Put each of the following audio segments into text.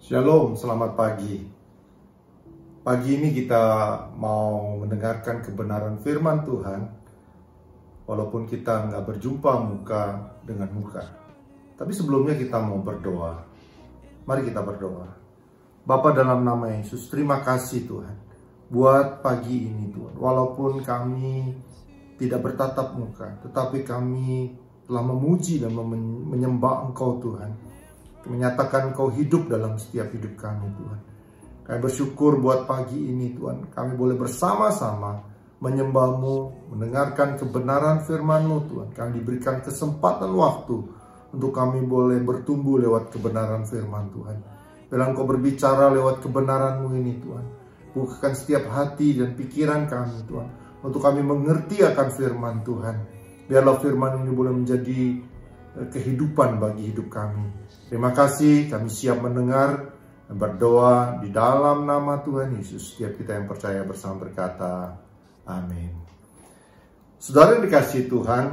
Shalom, selamat pagi. Pagi ini kita mau mendengarkan kebenaran firman Tuhan, walaupun kita nggak berjumpa muka dengan muka. Tapi sebelumnya kita mau berdoa. Mari kita berdoa. Bapa, dalam nama Yesus, terima kasih Tuhan buat pagi ini Tuhan. Walaupun kami tidak bertatap muka, tetapi kami telah memuji dan menyembah Engkau Tuhan. Menyatakan Engkau hidup dalam setiap hidup kami Tuhan. Kami bersyukur buat pagi ini Tuhan. Kami boleh bersama-sama menyembah-Mu, mendengarkan kebenaran firman-Mu Tuhan. Kami diberikan kesempatan waktu untuk kami boleh bertumbuh lewat kebenaran firman Tuhan. Bila Engkau berbicara lewat kebenaran-Mu ini Tuhan, bukakan setiap hati dan pikiran kami Tuhan, untuk kami mengerti akan firman Tuhan. Biarlah firman ini boleh menjadi kehidupan bagi hidup kami. Terima kasih, kami siap mendengar dan berdoa di dalam nama Tuhan Yesus. Setiap kita yang percaya bersama berkata, amin. Saudara yang dikasihi Tuhan,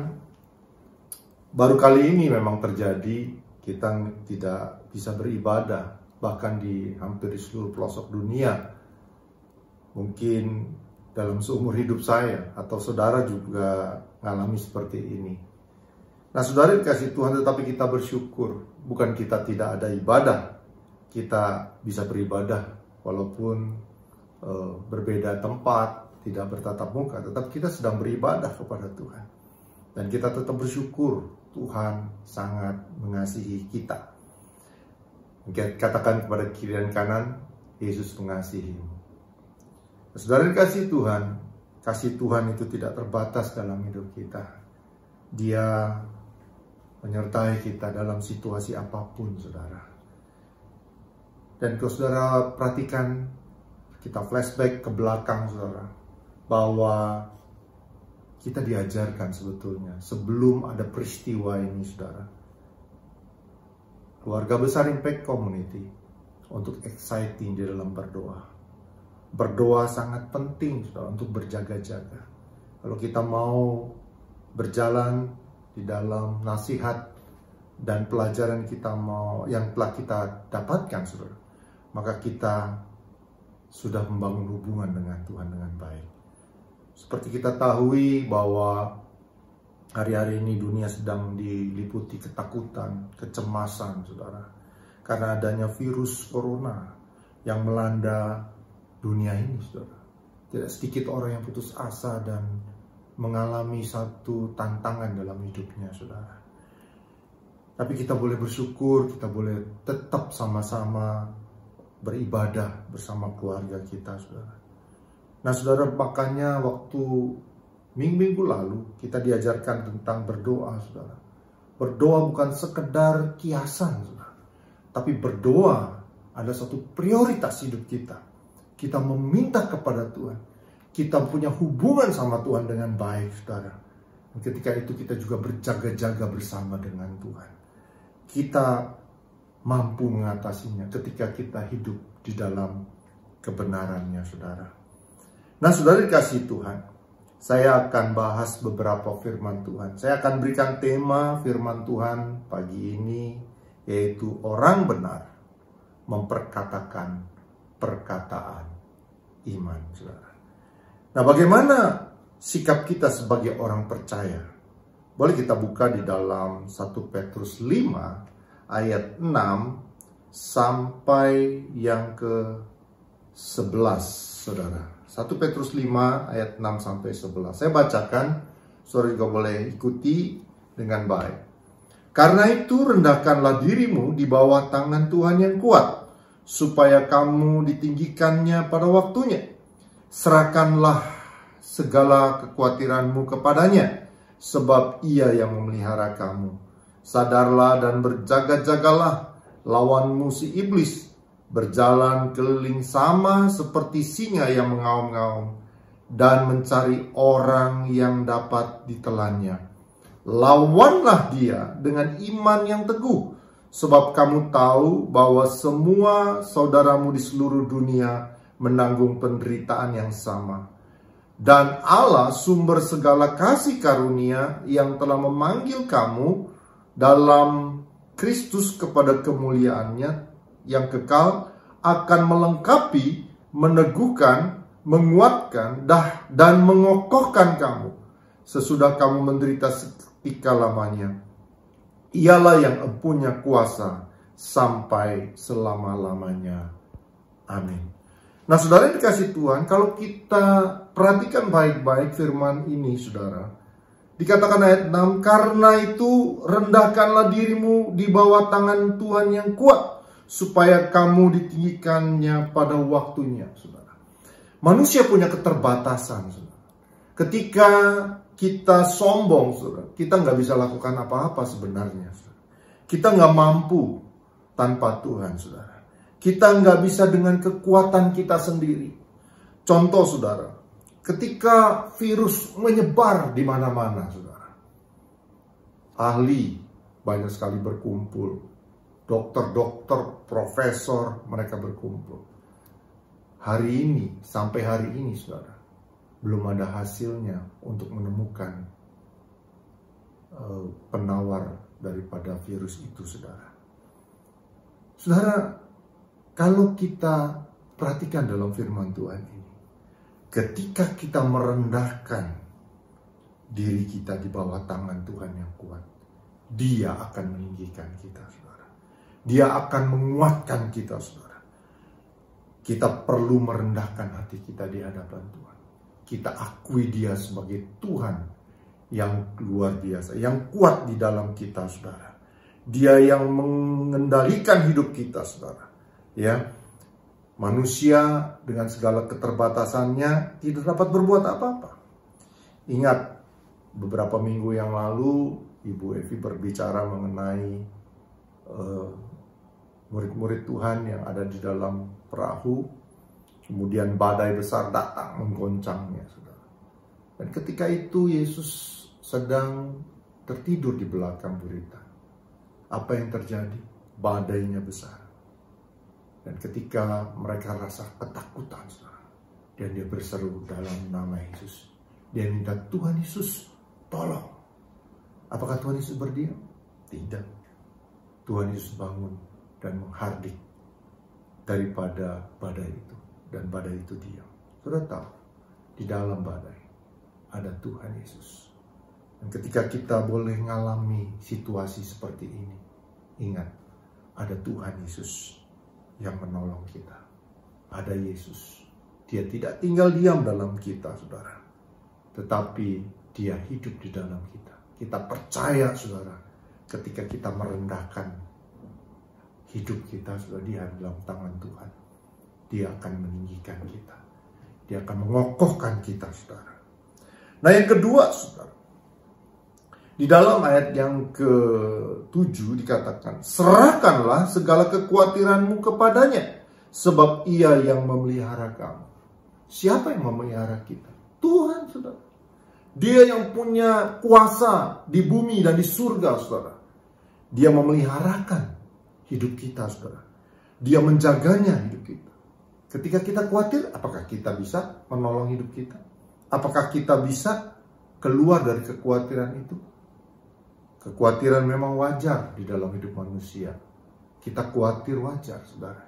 baru kali ini memang terjadi kita tidak bisa beribadah, bahkan di hampir di seluruh pelosok dunia. Mungkin dalam seumur hidup saya atau saudara juga mengalami seperti ini. Nah, saudara dikasih Tuhan, tetapi kita bersyukur. Bukan kita tidak ada ibadah, kita bisa beribadah walaupun berbeda tempat, tidak bertatap muka, tetap kita sedang beribadah kepada Tuhan. Dan kita tetap bersyukur Tuhan sangat mengasihi kita. Katakan kepada kiri dan kanan, Yesus mengasihimu. Saudara dikasih Tuhan, kasih Tuhan itu tidak terbatas dalam hidup kita. Dia menyertai kita dalam situasi apapun, saudara. Dan kalau saudara perhatikan, kita flashback ke belakang, saudara, bahwa kita diajarkan sebetulnya sebelum ada peristiwa ini, saudara, keluarga besar Impact Community untuk exciting di dalam berdoa. Berdoa sangat penting, saudara, untuk berjaga-jaga. Kalau kita mau berjalan di dalam nasihat dan pelajaran yang telah kita dapatkan, saudara, maka kita sudah membangun hubungan dengan Tuhan dengan baik. Seperti kita tahu bahwa hari-hari ini dunia sedang diliputi ketakutan, kecemasan, saudara, karena adanya virus corona yang melanda dunia ini, saudara. Tidak sedikit orang yang putus asa dan mengalami satu tantangan dalam hidupnya, saudara. Tapi kita boleh bersyukur, kita boleh tetap sama-sama beribadah bersama keluarga kita, saudara. Nah, saudara, makanya waktu minggu lalu kita diajarkan tentang berdoa, saudara. Berdoa bukan sekedar kiasan, saudara, tapi berdoa adalah satu prioritas hidup kita. Kita meminta kepada Tuhan. Kita punya hubungan sama Tuhan dengan baik, saudara. Dan ketika itu kita juga berjaga-jaga bersama dengan Tuhan. Kita mampu mengatasinya ketika kita hidup di dalam kebenarannya, saudara. Nah, saudara dikasih Tuhan, saya akan bahas beberapa firman Tuhan. Saya akan berikan tema firman Tuhan pagi ini, yaitu orang benar memperkatakan perkataan iman, saudara. Nah, bagaimana sikap kita sebagai orang percaya? Boleh kita buka di dalam 1 Petrus 5 ayat 6 sampai yang ke 11, saudara. 1 Petrus 5 ayat 6 sampai 11. Saya bacakan, saudara juga boleh ikuti dengan baik. Karena itu rendahkanlah dirimu di bawah tangan Tuhan yang kuat, supaya kamu ditinggikannya pada waktunya. Serahkanlah segala kekhawatiranmu kepadanya, sebab Ia yang memelihara kamu. Sadarlah dan berjaga-jagalah, lawanmu si iblis berjalan keliling sama seperti singa yang mengaum-ngaum dan mencari orang yang dapat ditelannya. Lawanlah dia dengan iman yang teguh, sebab kamu tahu bahwa semua saudaramu di seluruh dunia menanggung penderitaan yang sama. Dan Allah, sumber segala kasih karunia, yang telah memanggil kamu dalam Kristus kepada kemuliaannya, yang kekal akan melengkapi, meneguhkan, menguatkan, dan mengokohkan kamu sesudah kamu menderita seketika lamanya. Ialah yang punya kuasa sampai selama-lamanya. Amin. Nah, saudara yang dikasih Tuhan, kalau kita perhatikan baik-baik firman ini, saudara, dikatakan ayat 6, karena itu rendahkanlah dirimu di bawah tangan Tuhan yang kuat, supaya kamu ditinggikannya pada waktunya, saudara. Manusia punya keterbatasan, saudara. Ketika kita sombong, saudara, kita nggak bisa lakukan apa-apa sebenarnya, saudara. Kita nggak mampu tanpa Tuhan, saudara. Kita nggak bisa dengan kekuatan kita sendiri. Contoh, saudara, ketika virus menyebar di mana-mana, saudara, ahli banyak sekali berkumpul, dokter-dokter, profesor, mereka berkumpul. Hari ini, sampai hari ini, saudara, belum ada hasilnya untuk menemukan penawar daripada virus itu, saudara. Saudara, kalau kita perhatikan dalam firman Tuhan ini, ketika kita merendahkan diri kita di bawah tangan Tuhan yang kuat, Dia akan meninggikan kita, saudara. Dia akan menguatkan kita, saudara. Kita perlu merendahkan hati kita di hadapan Tuhan. Kita akui Dia sebagai Tuhan yang luar biasa, yang kuat di dalam kita, saudara. Dia yang mengendalikan hidup kita, saudara. Ya, manusia dengan segala keterbatasannya tidak dapat berbuat apa-apa. Ingat, beberapa minggu yang lalu Ibu Evi berbicara mengenai murid-murid Tuhan yang ada di dalam perahu, kemudian badai besar datang menggoncangnya, saudara. Dan ketika itu Yesus sedang tertidur di belakang buritan. Apa yang terjadi? Badainya besar. Dan ketika mereka rasa ketakutan, dan dia berseru dalam nama Yesus, dia minta, Tuhan Yesus, tolong. Apakah Tuhan Yesus berdiam? Tidak. Tuhan Yesus bangun dan menghardik daripada badai itu. Dan badai itu diam. Sudah tahu, di dalam badai ada Tuhan Yesus. Dan ketika kita boleh mengalami situasi seperti ini, ingat, ada Tuhan Yesus yang menolong kita. Ada Yesus. Dia tidak tinggal diam dalam kita, saudara. Tetapi Dia hidup di dalam kita. Kita percaya, saudara, ketika kita merendahkan hidup kita, saudara, di dalam tangan Tuhan, Dia akan meninggikan kita. Dia akan mengokohkan kita, saudara. Nah, yang kedua, saudara, di dalam ayat yang ke-7 dikatakan, serahkanlah segala kekhawatiranmu kepadanya, sebab Ia yang memelihara kamu. Siapa yang memelihara kita? Tuhan, saudara. Dia yang punya kuasa di bumi dan di surga, saudara. Dia memeliharakan hidup kita, saudara. Dia menjaganya hidup kita. Ketika kita khawatir, apakah kita bisa menolong hidup kita? Apakah kita bisa keluar dari kekhawatiran itu? Kekhawatiran memang wajar di dalam hidup manusia. Kita khawatir wajar, saudara.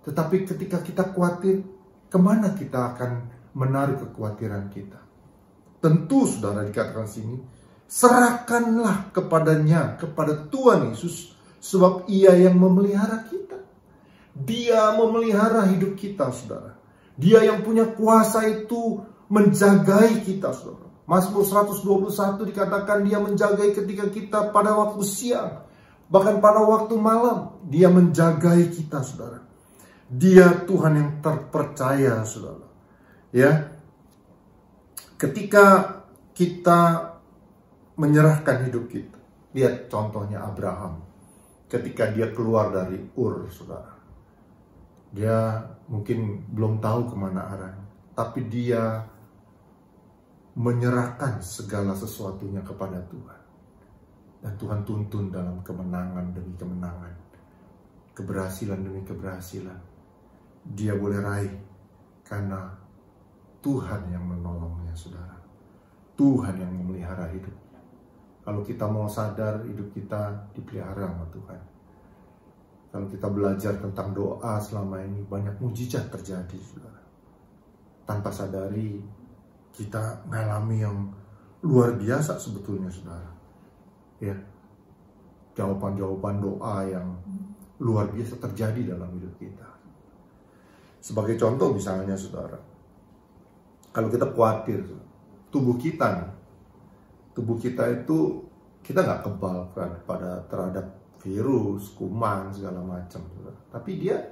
Tetapi ketika kita khawatir, kemana kita akan menarik kekhawatiran kita? Tentu, saudara, dikatakan sini, serahkanlah kepadanya, kepada Tuhan Yesus, sebab Ia yang memelihara kita. Dia memelihara hidup kita, saudara. Dia yang punya kuasa itu menjagai kita, saudara. Mazmur 121 dikatakan Dia menjagai ketika kita pada waktu siang, bahkan pada waktu malam. Dia menjagai kita, saudara. Dia Tuhan yang terpercaya, saudara. Ya, ketika kita menyerahkan hidup kita, lihat contohnya Abraham. Ketika dia keluar dari Ur, saudara. Dia mungkin belum tahu kemana arahnya, tapi dia menyerahkan segala sesuatunya kepada Tuhan. Dan Tuhan tuntun dalam kemenangan demi kemenangan, keberhasilan demi keberhasilan. Dia boleh raih karena Tuhan yang menolongnya, saudara. Tuhan yang memelihara hidupnya. Kalau kita mau sadar hidup kita dipelihara sama Tuhan. Kalau kita belajar tentang doa selama ini, banyak mujizat terjadi, saudara. Tanpa sadari, kita mengalami yang luar biasa sebetulnya, saudara. Ya, jawaban-jawaban doa yang luar biasa terjadi dalam hidup kita. Sebagai contoh misalnya, saudara, kalau kita khawatir, tubuh kita itu kita nggak kebal kan terhadap virus, kuman, segala macam, tapi dia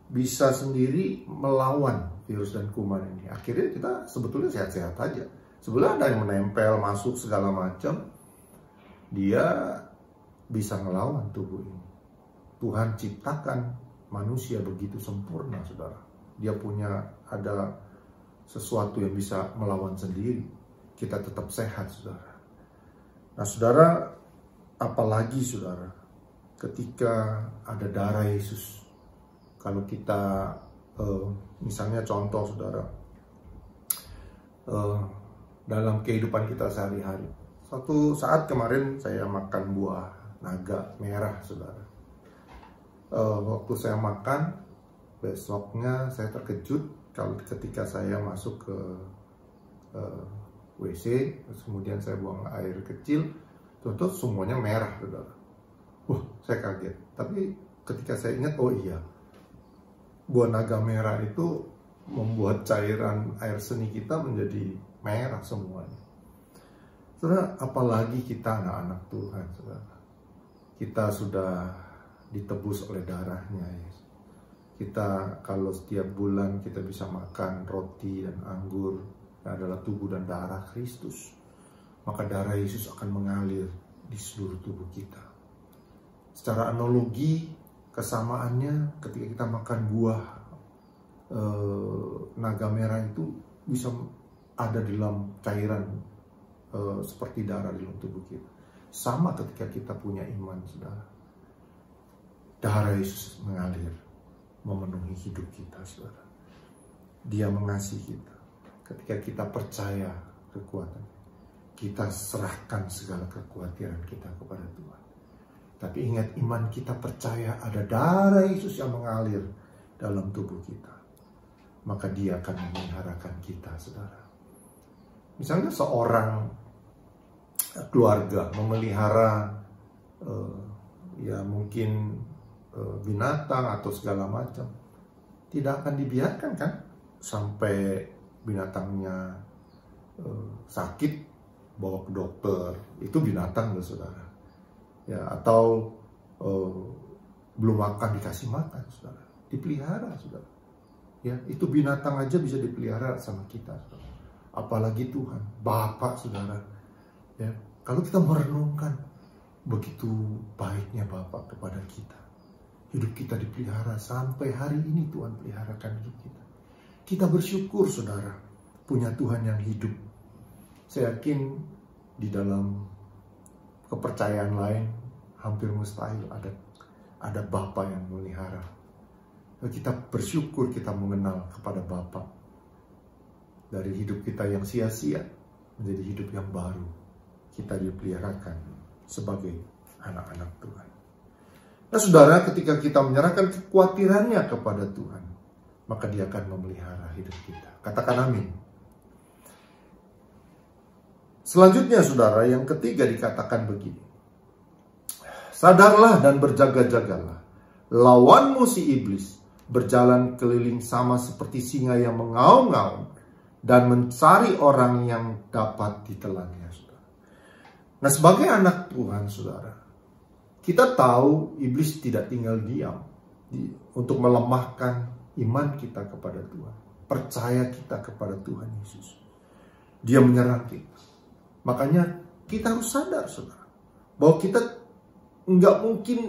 bisa sendiri melawan virus dan kuman ini. Akhirnya kita sebetulnya sehat-sehat aja. Sebelum ada yang menempel, masuk segala macam, dia bisa melawan tubuh ini. Tuhan ciptakan manusia begitu sempurna, saudara. Dia punya ada sesuatu yang bisa melawan sendiri. Kita tetap sehat, saudara. Nah, saudara, apalagi saudara, ketika ada darah Yesus. Kalau kita, misalnya contoh saudara, dalam kehidupan kita sehari-hari. Suatu saat kemarin saya makan buah naga merah, saudara. Waktu saya makan, besoknya saya terkejut kalau ketika saya masuk ke WC, kemudian saya buang air kecil, tentu semuanya merah, saudara. Saya kaget. Tapi ketika saya ingat, oh iya, buah naga merah itu membuat cairan air seni kita menjadi merah semuanya. Saudara, apalagi kita anak-anak Tuhan, saudara. Kita sudah ditebus oleh darahnya, ya. Kita kalau setiap bulan kita bisa makan roti dan anggur, yang adalah tubuh dan darah Kristus, maka darah Yesus akan mengalir di seluruh tubuh kita. Secara analogi, kesamaannya ketika kita makan buah naga merah itu bisa ada di dalam cairan seperti darah di dalam tubuh kita. Sama ketika kita punya iman, saudara. Darah Yesus mengalir, memenuhi hidup kita, saudara. Dia mengasihi kita. Ketika kita percaya kekuatan, kita serahkan segala kekhawatiran kita kepada Tuhan. Tapi ingat, iman kita percaya ada darah Yesus yang mengalir dalam tubuh kita, maka dia akan memeliharakan kita, saudara. Misalnya seorang keluarga memelihara ya mungkin binatang atau segala macam, tidak akan dibiarkan kan sampai binatangnya sakit, bawa ke dokter. Itu binatang loh, saudara. Ya, atau belum makan dikasih makan, saudara. Dipelihara, saudara. Ya, itu binatang aja bisa dipelihara sama kita, saudara. Apalagi Tuhan, Bapa, saudara. Ya, kalau kita merenungkan begitu baiknya Bapa kepada kita, hidup kita dipelihara sampai hari ini. Tuhan peliharakan hidup kita. Kita bersyukur, saudara, punya Tuhan yang hidup. Saya yakin di dalam kepercayaan lain hampir mustahil ada Bapa yang memelihara. Kita bersyukur kita mengenal kepada Bapa. Dari hidup kita yang sia-sia menjadi hidup yang baru. Kita dipeliharakan sebagai anak-anak Tuhan. Nah, saudara, ketika kita menyerahkan kekhawatirannya kepada Tuhan, maka dia akan memelihara hidup kita. Katakan amin. Selanjutnya, saudara, yang ketiga dikatakan begini. Sadarlah dan berjaga-jagalah. Lawanmu si iblis berjalan keliling sama seperti singa yang mengaum-ngaum dan mencari orang yang dapat ditelannya, saudara. Nah, sebagai anak Tuhan, saudara, kita tahu iblis tidak tinggal diam untuk melemahkan iman kita kepada Tuhan, percaya kita kepada Tuhan Yesus. Dia menyerang kita. Makanya kita harus sadar, saudara, bahwa kita nggak mungkin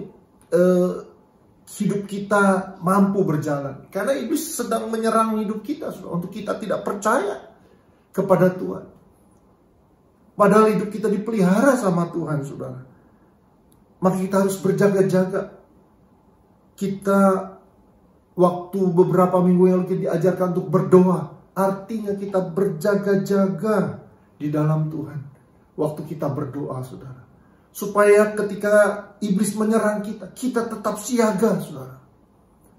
hidup kita mampu berjalan, karena iblis sedang menyerang hidup kita, saudara, untuk kita tidak percaya kepada Tuhan. Padahal hidup kita dipelihara sama Tuhan, saudara. Maka kita harus berjaga-jaga. Kita waktu beberapa minggu yang lalu diajarkan untuk berdoa. Artinya kita berjaga-jaga di dalam Tuhan. Waktu kita berdoa, saudara. Supaya ketika iblis menyerang kita, kita tetap siaga, saudara.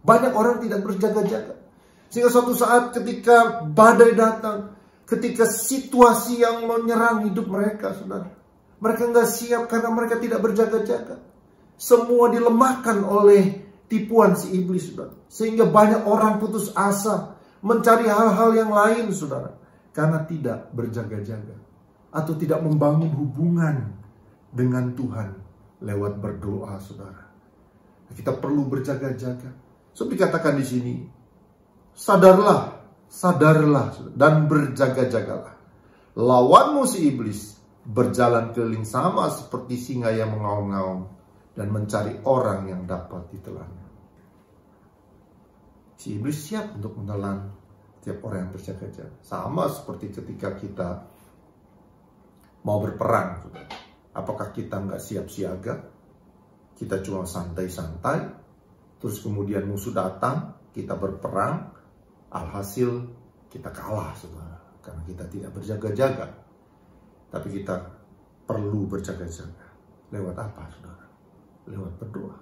Banyak orang tidak berjaga-jaga. Sehingga suatu saat ketika badai datang, ketika situasi yang menyerang hidup mereka, saudara, mereka nggak siap karena mereka tidak berjaga-jaga. Semua dilemahkan oleh tipuan si iblis, saudara. Sehingga banyak orang putus asa, mencari hal-hal yang lain, saudara. Karena tidak berjaga-jaga. Atau tidak membangun hubungan dengan Tuhan lewat berdoa, saudara. Kita perlu berjaga-jaga. Seperti dikatakan di sini, sadarlah, dan berjaga-jagalah. Lawanmu si iblis berjalan keliling sama seperti singa yang mengaum-ngaum dan mencari orang yang dapat ditelannya. Si iblis siap untuk menelan setiap orang yang berjaga-jaga. Sama seperti ketika kita mau berperang. Apakah kita nggak siap siaga? Kita cuma santai-santai. Terus kemudian musuh datang, kita berperang. Alhasil kita kalah, saudara. Karena kita tidak berjaga-jaga. Tapi kita perlu berjaga-jaga. Lewat apa, saudara? Lewat berdoa.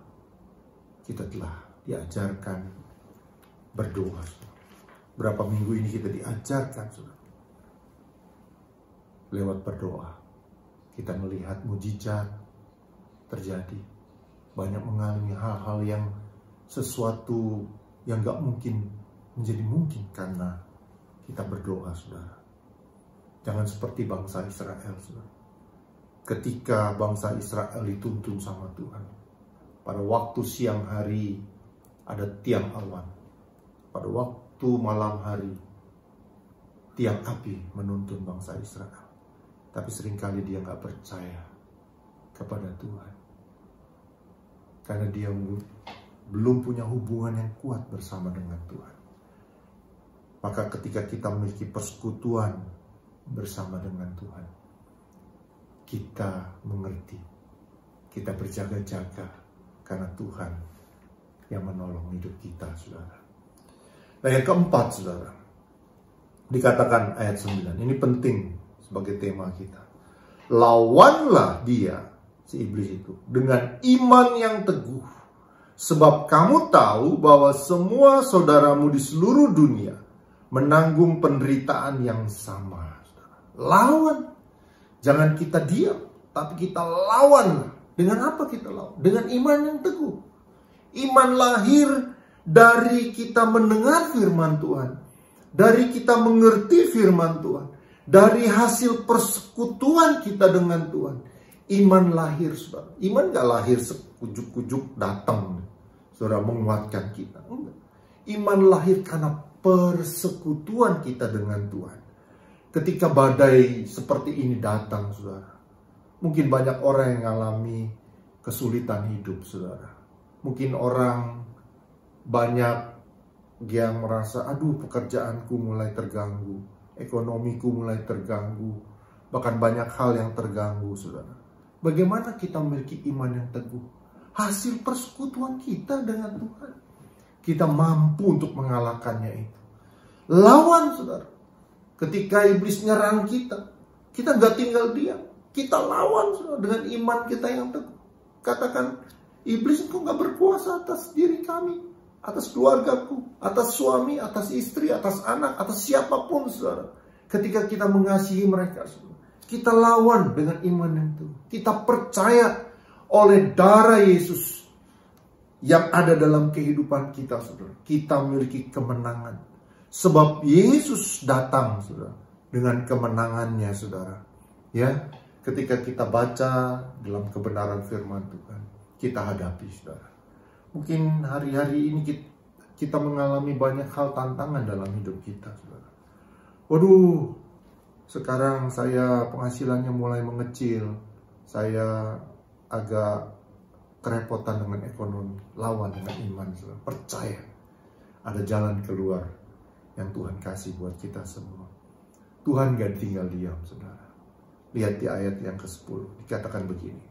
Kita telah diajarkan berdoa, saudara. Berapa minggu ini kita diajarkan, saudara. Lewat berdoa, kita melihat mujizat terjadi. Banyak mengalami hal-hal yang sesuatu yang gak mungkin menjadi mungkin karena kita berdoa, saudara. Jangan seperti bangsa Israel, saudara. Ketika bangsa Israel dituntun sama Tuhan, pada waktu siang hari ada tiang awan, pada waktu malam hari tiang api menuntun bangsa Israel. Tapi seringkali dia gak percaya kepada Tuhan. Karena dia belum punya hubungan yang kuat bersama dengan Tuhan. Maka ketika kita memiliki persekutuan bersama dengan Tuhan, kita mengerti, kita berjaga-jaga karena Tuhan yang menolong hidup kita, saudara. Nah, yang keempat, saudara, dikatakan ayat 9, ini penting sebagai tema kita. Lawanlah dia, si iblis itu, dengan iman yang teguh. Sebab kamu tahu bahwa semua saudaramu di seluruh dunia menanggung penderitaan yang sama. Lawan. Jangan kita diam, tapi kita lawan. Dengan apa kita lawan? Dengan iman yang teguh. Iman lahir dari kita mendengar firman Tuhan. Dari kita mengerti firman Tuhan. Dari hasil persekutuan kita dengan Tuhan. Iman lahir, saudara. Iman gak lahir sekujuk-kujuk datang, saudara, menguatkan kita. Enggak. Iman lahir karena persekutuan kita dengan Tuhan. Ketika badai seperti ini datang, saudara, mungkin banyak orang yang mengalami kesulitan hidup, saudara. Mungkin orang banyak yang merasa, aduh, pekerjaanku mulai terganggu, ekonomiku mulai terganggu, bahkan banyak hal yang terganggu, saudara. Bagaimana kita memiliki iman yang teguh? Hasil persekutuan kita dengan Tuhan. Kita mampu untuk mengalahkannya itu. Lawan, saudara. Ketika iblis nyerang kita, kita gak tinggal diam. Kita lawan, saudara, dengan iman kita yang teguh. Katakan, iblis kok gak berkuasa atas diri kami, atas keluargaku, atas suami, atas istri, atas anak, atas siapapun, saudara. Ketika kita mengasihi mereka, saudara, kita lawan dengan iman yang teguh. Kita percaya oleh darah Yesus yang ada dalam kehidupan kita, saudara. Kita memiliki kemenangan. Sebab Yesus datang, saudara, dengan kemenangannya, saudara. Ya, ketika kita baca dalam kebenaran firman Tuhan, kita hadapi, saudara. Mungkin hari-hari ini kita mengalami banyak hal tantangan dalam hidup kita, saudara. Waduh, sekarang saya penghasilannya mulai mengecil. Saya agak kerepotan dengan ekonomi. Lawan dengan iman, saudara. Percaya ada jalan keluar yang Tuhan kasih buat kita semua. Tuhan gak tinggal diam, saudara. Lihat di ayat yang ke-10, dikatakan begini.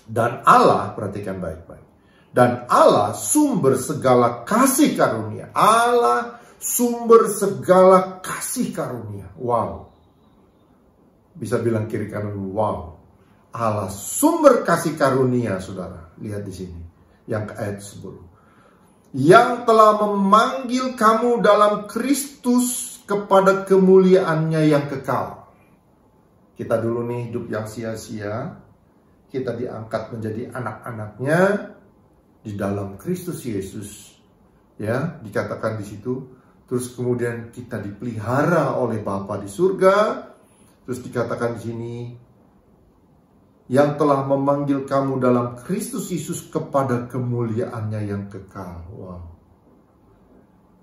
Dan Allah, perhatikan baik-baik. Dan Allah sumber segala kasih karunia. Allah sumber segala kasih karunia. Wow. Bisa bilang kiri kanan, wow. Allah sumber kasih karunia, saudara. Lihat di sini, yang ke ayat 10. Yang telah memanggil kamu dalam Kristus kepada kemuliaannya yang kekal. Kita dulu nih hidup yang sia-sia, kita diangkat menjadi anak-anaknya di dalam Kristus Yesus. Ya, dikatakan di situ. Terus kemudian kita dipelihara oleh Bapa di surga. Terus dikatakan di sini, yang telah memanggil kamu dalam Kristus Yesus kepada kemuliaannya yang kekal. Wow.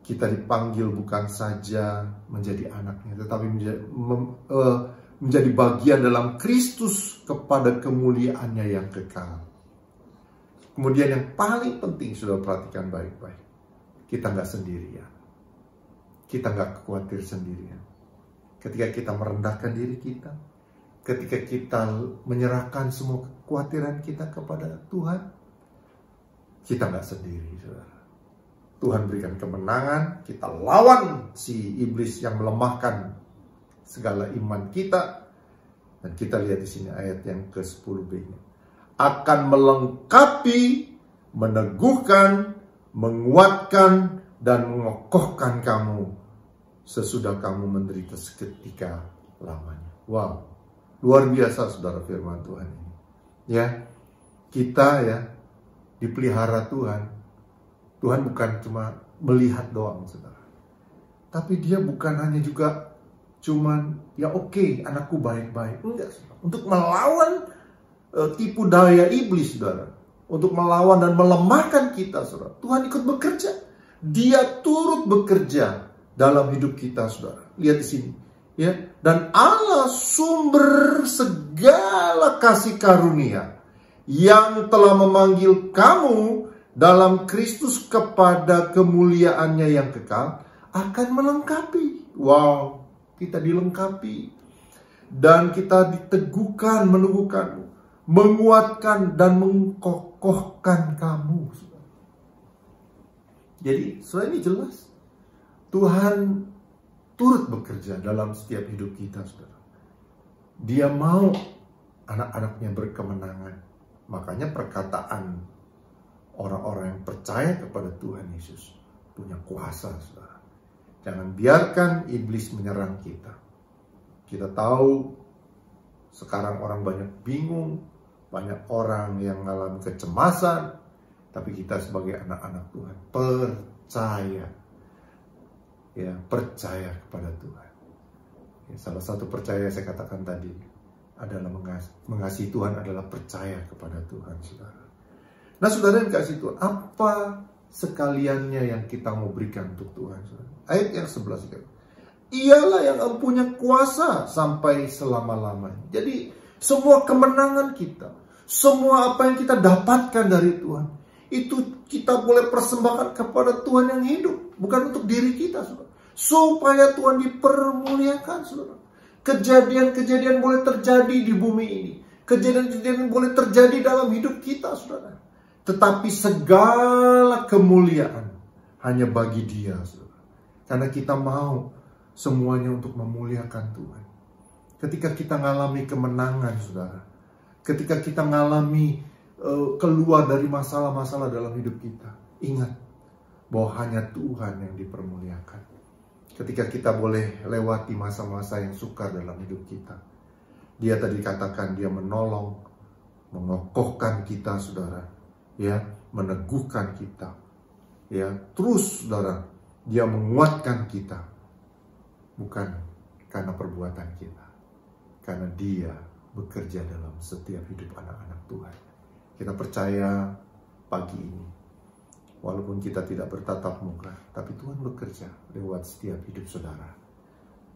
Kita dipanggil bukan saja menjadi anaknya, tetapi menjadi bagian dalam Kristus kepada kemuliaannya yang kekal. Kemudian yang paling penting, sudah perhatikan baik-baik. Kita nggak sendirian. Kita nggak khawatir sendirian. Ketika kita merendahkan diri kita, ketika kita menyerahkan semua kekhawatiran kita kepada Tuhan, kita nggak sendiri, saudara. Tuhan berikan kemenangan, kita lawan si iblis yang melemahkan segala iman kita. Dan kita lihat di sini ayat yang ke-10b-nya. Akan melengkapi, meneguhkan, menguatkan, dan mengokohkan kamu sesudah kamu menderita seketika lamanya. Wow. Luar biasa, saudara, firman Tuhan ini. Ya, kita ya dipelihara Tuhan. Tuhan bukan cuma melihat doang, saudara. Tapi dia bukan hanya juga cuman ya oke, anakku baik-baik. Enggak, saudara. Untuk melawan tipu daya iblis, saudara. Untuk melawan dan melemahkan kita, saudara. Tuhan ikut bekerja. Dia turut bekerja dalam hidup kita, saudara. Lihat di sini. Ya, dan Allah sumber segala kasih karunia yang telah memanggil kamu dalam Kristus kepada kemuliaannya yang kekal akan melengkapi. Wow, kita dilengkapi dan kita diteguhkan, meneguhkan, menguatkan dan mengkokohkan kamu. Jadi, soal ini jelas Tuhan turut bekerja dalam setiap hidup kita, saudara. Dia mau anak-anaknya berkemenangan. Makanya perkataan orang-orang yang percaya kepada Tuhan Yesus punya kuasa, saudara. Jangan biarkan iblis menyerang kita. Kita tahu sekarang orang banyak bingung, banyak orang yang mengalami kecemasan, tapi kita sebagai anak-anak Tuhan percaya. Ya, percaya kepada Tuhan. Ya, salah satu percaya saya katakan tadi adalah mengasihi Tuhan adalah percaya kepada Tuhan, saudara. Nah, saudara yang kasih Tuhan, apa sekaliannya yang kita mau berikan untuk Tuhan, saudara? Ayat yang 11 itu. Ialah yang punya kuasa sampai selama-lamanya. Jadi semua kemenangan kita, semua apa yang kita dapatkan dari Tuhan, itu kita boleh persembahkan kepada Tuhan yang hidup, bukan untuk diri kita, saudara. Supaya Tuhan dipermuliakan, saudara. Kejadian-kejadian boleh terjadi di bumi ini. Kejadian-kejadian boleh terjadi dalam hidup kita, saudara. Tetapi segala kemuliaan hanya bagi Dia, saudara. Karena kita mau semuanya untuk memuliakan Tuhan. Ketika kita mengalami kemenangan, saudara. Ketika kita mengalami keluar dari masalah-masalah dalam hidup kita, ingat bahwa hanya Tuhan yang dipermuliakan. Ketika kita boleh lewati masa-masa yang sukar dalam hidup kita, Dia tadi katakan Dia menolong, mengokohkan kita, saudara, ya, meneguhkan kita, ya, terus, saudara, Dia menguatkan kita, bukan karena perbuatan kita, karena Dia bekerja dalam setiap hidup anak-anak Tuhan. Kita percaya pagi ini, walaupun kita tidak bertatap muka, tapi Tuhan bekerja lewat setiap hidup saudara.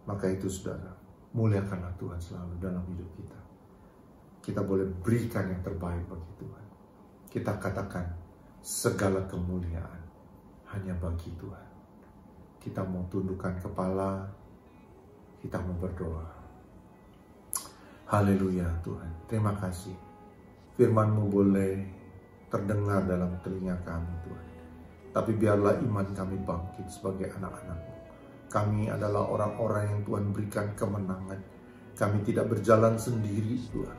Maka itu, saudara, muliakanlah Tuhan selalu dalam hidup kita. Kita boleh berikan yang terbaik bagi Tuhan. Kita katakan segala kemuliaan hanya bagi Tuhan. Kita mau tundukkan kepala, kita mau berdoa. Haleluya Tuhan, terima kasih. Firman-Mu boleh terdengar dalam telinga kami, Tuhan. Tapi biarlah iman kami bangkit sebagai anak-anak-Mu. Kami adalah orang-orang yang Tuhan berikan kemenangan. Kami tidak berjalan sendiri, Tuhan.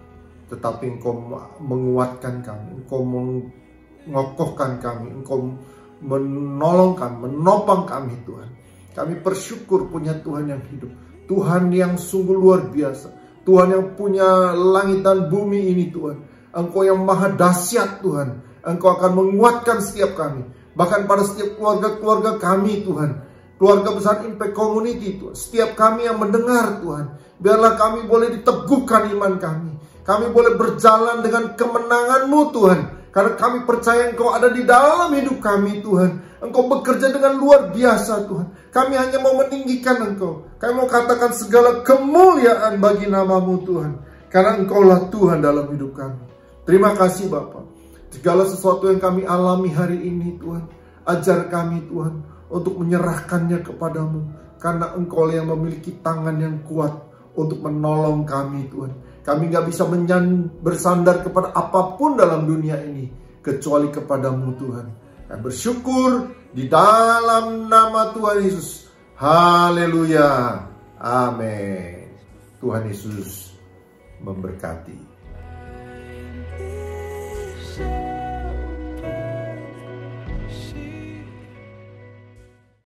tetapi Engkau menguatkan kami, Engkau mengokohkan kami, Engkau menolong kami, menopang kami Tuhan. Kami bersyukur punya Tuhan yang hidup, Tuhan yang sungguh luar biasa, Tuhan yang punya langit dan bumi ini Tuhan. Engkau yang maha dahsyat Tuhan, Engkau akan menguatkan setiap kami, bahkan pada setiap keluarga-keluarga kami Tuhan, keluarga besar Impact Community Tuhan. Setiap kami yang mendengar Tuhan, biarlah kami boleh diteguhkan iman kami, kami boleh berjalan dengan kemenangan-Mu Tuhan, karena kami percaya Engkau ada di dalam hidup kami Tuhan. Engkau bekerja dengan luar biasa Tuhan. Kami hanya mau meninggikan Engkau, kami mau katakan segala kemuliaan bagi nama-Mu Tuhan, karena Engkaulah Tuhan dalam hidup kami. Terima kasih Bapa. Segala sesuatu yang kami alami hari ini Tuhan, ajar kami Tuhan untuk menyerahkannya kepadamu, karena Engkau yang memiliki tangan yang kuat untuk menolong kami Tuhan. Kami gak bisa bersandar kepada apapun dalam dunia ini kecuali kepadamu Tuhan. Kami bersyukur di dalam nama Tuhan Yesus. Haleluya. Amin. Tuhan Yesus memberkati.